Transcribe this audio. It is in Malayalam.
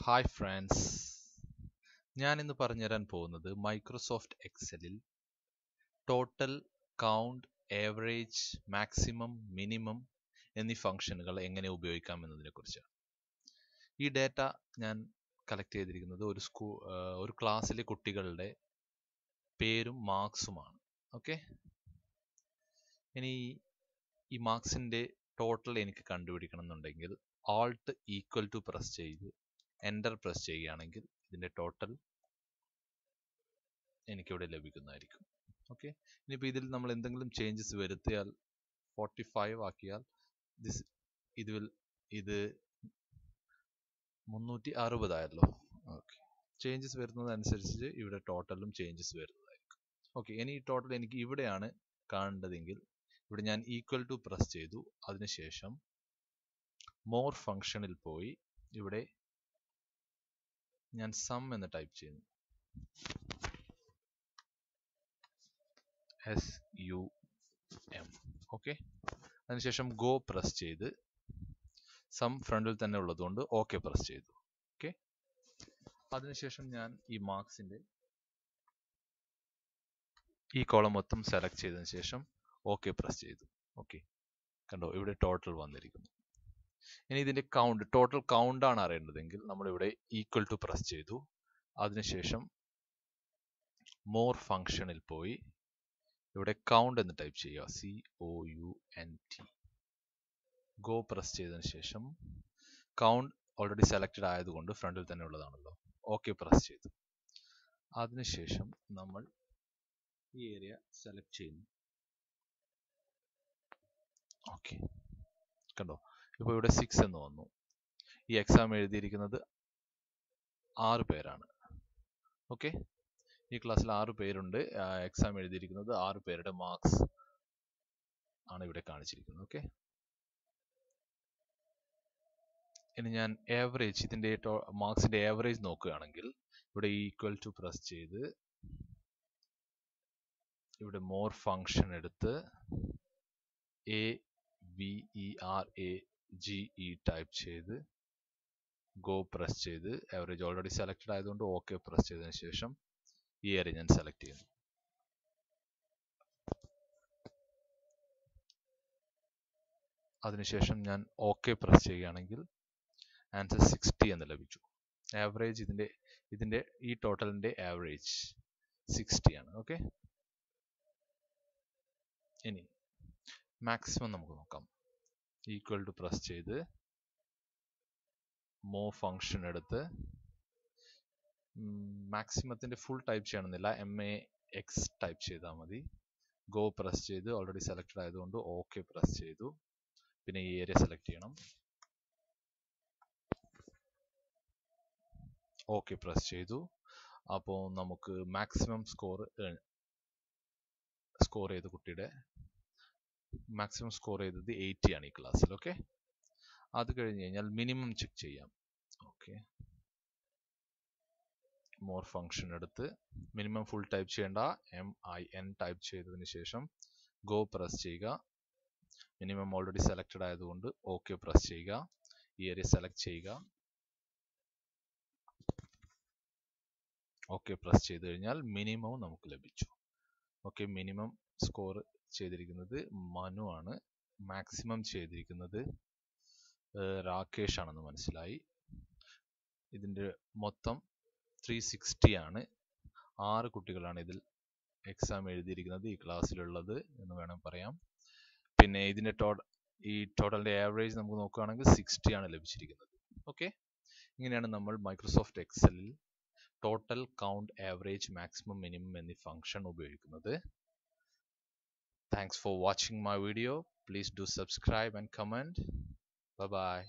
ഹായ് ഫ്രണ്ട്സ്, ഞാൻ ഇന്ന് പറഞ്ഞുതരാൻ പോകുന്നത് മൈക്രോസോഫ്റ്റ് എക്സലിൽ total, count, average, maximum, minimum എന്നീ ഫംഗ്ഷനുകൾ എങ്ങനെ ഉപയോഗിക്കാം എന്നതിനെ കുറിച്ചാണ്. ഈ ഡേറ്റ ഞാൻ കളക്ട് ചെയ്തിരിക്കുന്നത് ഒരു ക്ലാസ്സിലെ കുട്ടികളുടെ പേരും മാർക്സുമാണ്. ഓക്കെ, ഇനി ഈ മാർക്സിൻ്റെ ടോട്ടൽ എനിക്ക് കണ്ടുപിടിക്കണം എന്നുണ്ടെങ്കിൽ ആൾട്ട് ഈക്വൽ ടു പ്രസ് ചെയ്ത് എൻ്റർ പ്രസ് ചെയ്യുകയാണെങ്കിൽ ഇതിൻ്റെ ടോട്ടൽ എനിക്കിവിടെ ലഭിക്കുന്നതായിരിക്കും. ഓക്കെ, ഇനിയിപ്പോൾ ഇതിൽ നമ്മൾ എന്തെങ്കിലും ചേഞ്ചസ് വരുത്തിയാൽ 45 ആക്കിയാൽ ഇത് 360 ആയല്ലോ. ഓക്കെ, ചേഞ്ചസ് വരുന്നതനുസരിച്ച് ഇവിടെ ടോട്ടലും ചേഞ്ചസ് വരുന്നതായിരിക്കും. ഓക്കെ, ഇനി ഈ ടോട്ടൽ എനിക്ക് ഇവിടെയാണ് കാണേണ്ടതെങ്കിൽ ഇവിടെ ഞാൻ ഈക്വൽ ടു പ്രസ് ചെയ്തു. അതിനുശേഷം മോർ ഫംഗ്ഷനിൽ പോയി ഇവിടെ ഞാൻ സം എന്ന് ടൈപ്പ് ചെയ്യുന്നു. SUM. ഓക്കെ, അതിനുശേഷം ഗോ പ്രസ് ചെയ്ത് സം ഫ്രണ്ടിൽ തന്നെ ഉള്ളതുകൊണ്ട് ഓക്കെ പ്രസ് ചെയ്തു. ഓക്കെ, അതിനുശേഷം ഞാൻ ഈ മാർക്സിൻ്റെ ഈ കോളം മൊത്തം സെലക്ട് ചെയ്തതിന് ശേഷം ഓക്കെ പ്രസ് ചെയ്തു. ഓക്കെ, കണ്ടോ, ഇവിടെ ടോട്ടൽ വന്നിരിക്കുന്നു. ഇനി ഇതിൻ്റെ ടോട്ടൽ കൗണ്ട് ആണ് അറിയേണ്ടതെങ്കിൽ നമ്മളിവിടെ ഈക്വൽ ടു പ്രസ് ചെയ്തു. അതിനുശേഷം മോർ ഫംഗ്ഷനിൽ പോയി ഇവിടെ കൗണ്ട് എന്ന് ടൈപ്പ് ചെയ്യുക, COUNT. ഗോ പ്രസ് ചെയ്തതിന് ശേഷം കൗണ്ട് ഓൾറെഡി സെലക്റ്റഡ് ആയതുകൊണ്ട് ഫ്രണ്ടിൽ തന്നെ ഉള്ളതാണല്ലോ, ഓക്കെ പ്രസ് ചെയ്തു. അതിനുശേഷം നമ്മൾ ഈ ഏരിയ സെലക്ട് ചെയ്യുന്നു. ഓക്കെ, കണ്ടോ, ഇപ്പോൾ ഇവിടെ 6 എന്ന് വന്നു. ഈ എക്സാം എഴുതിയിരിക്കുന്നത് 6 പേരാണ്. ഓക്കെ, ഈ ക്ലാസ്സിൽ 6 പേരുണ്ട്. എക്സാം എഴുതിയിരിക്കുന്നത് 6 പേരുടെ മാർക്സ് ആണ് ഇവിടെ കാണിച്ചിരിക്കുന്നത്. ഓക്കെ, ഇനി ഞാൻ ആവറേജ്, ഇതിൻ്റെ മാർക്സിൻ്റെ ആവറേജ് നോക്കുകയാണെങ്കിൽ ഇവിടെ ഈക്വൽ ടു പ്രസ് ചെയ്ത് ഇവിടെ മോർ ഫംഗ്ഷൻ എടുത്ത് AVERAGE ടൈപ്പ് ചെയ്ത് ഗോ പ്രസ് ചെയ്ത് ആവറേജ് ഓൾറെഡി സെലക്റ്റഡ് ആയതുകൊണ്ട് ഓക്കെ പ്രസ് ചെയ്തതിന് ശേഷം ഈ ഏരിയ ഞാൻ സെലക്ട് ചെയ്യുന്നു. അതിനുശേഷം ഞാൻ ഓക്കെ പ്രസ് ചെയ്യുകയാണെങ്കിൽ ആൻസർ 60 എന്ന് ലഭിച്ചു. ആവറേജ് ഇതിൻ്റെ ഈ ടോട്ടലിൻ്റെ ആവറേജ് 60 ആണ്. ഓക്കെ, ഇനി മാക്സിമം നമുക്ക് നോക്കാം. ഈക്വൽ ടു പ്രസ് ചെയ്ത് മോ ഫംഗ്ഷൻ എടുത്ത് മാക്സിമത്തിൻ്റെ ഫുൾ ടൈപ്പ് ചെയ്യണമെന്നില്ല, MAX ടൈപ്പ് ചെയ്താൽ മതി. ഗോ പ്രസ് ചെയ്ത് ഓൾറെഡി സെലക്റ്റഡ് ആയതുകൊണ്ട് ഓക്കെ പ്രസ് ചെയ്തു. പിന്നെ ഈ ഏരിയ സെലക്ട് ചെയ്യണം, ഓക്കെ പ്രസ് ചെയ്തു. അപ്പോൾ നമുക്ക് മാക്സിമം സ്കോർ ചെയ്ത കുട്ടിയുടെ മാക്സിമം സ്കോർ ചെയ്തത് 80 ആണ് ഈ ക്ലാസ്സിൽ. ഓക്കെ, അത് കഴിഞ്ഞ് കഴിഞ്ഞാൽ മിനിമം ചെക്ക് ചെയ്യാം. ഓക്കെ, മോർ ഫംഗ്ഷൻ എടുത്ത് മിനിമം ഫുൾ ടൈപ്പ് ചെയ്യേണ്ട, MIN ടൈപ്പ് ചെയ്തതിന് ശേഷം ഗോ പ്രസ് ചെയ്യുക. മിനിമം ഓൾറെഡി സെലക്റ്റഡ് ആയതുകൊണ്ട് ഓക്കെ പ്രസ് ചെയ്യുക. ഈ ഏരിയ സെലക്ട് ചെയ്യുക, ഓക്കെ പ്രസ് ചെയ്ത് കഴിഞ്ഞാൽ മിനിമം നമുക്ക് ലഭിച്ചു. ഓക്കെ, മിനിമം സ്കോർ ചെയ്തിരിക്കുന്നത് മനു ആണ്. മാക്സിമം ചെയ്തിരിക്കുന്നത് രാകേഷ് ആണെന്ന് മനസ്സിലായി. ഇതിൻ്റെ മൊത്തം 360 ആണ്. 6 കുട്ടികളാണ് ഇതിൽ എക്സാം എഴുതിയിരിക്കുന്നത് ഈ ക്ലാസ്സിലുള്ളത് എന്ന് വേണം പറയാം. പിന്നെ ഇതിൻ്റെ ഈ ടോട്ടലിൻ്റെ ആവറേജ് നമുക്ക് നോക്കുകയാണെങ്കിൽ 60 ആണ് ലഭിച്ചിരിക്കുന്നത്. ഓക്കെ, ഇങ്ങനെയാണ് നമ്മൾ മൈക്രോസോഫ്റ്റ് എക്സലിൽ total, count, average, maximum, minimum എന്നീ ഫംഗ്ഷൻ ഉപയോഗിക്കുന്നത്. Thanks for watching my video. Please do subscribe and comment. Bye bye.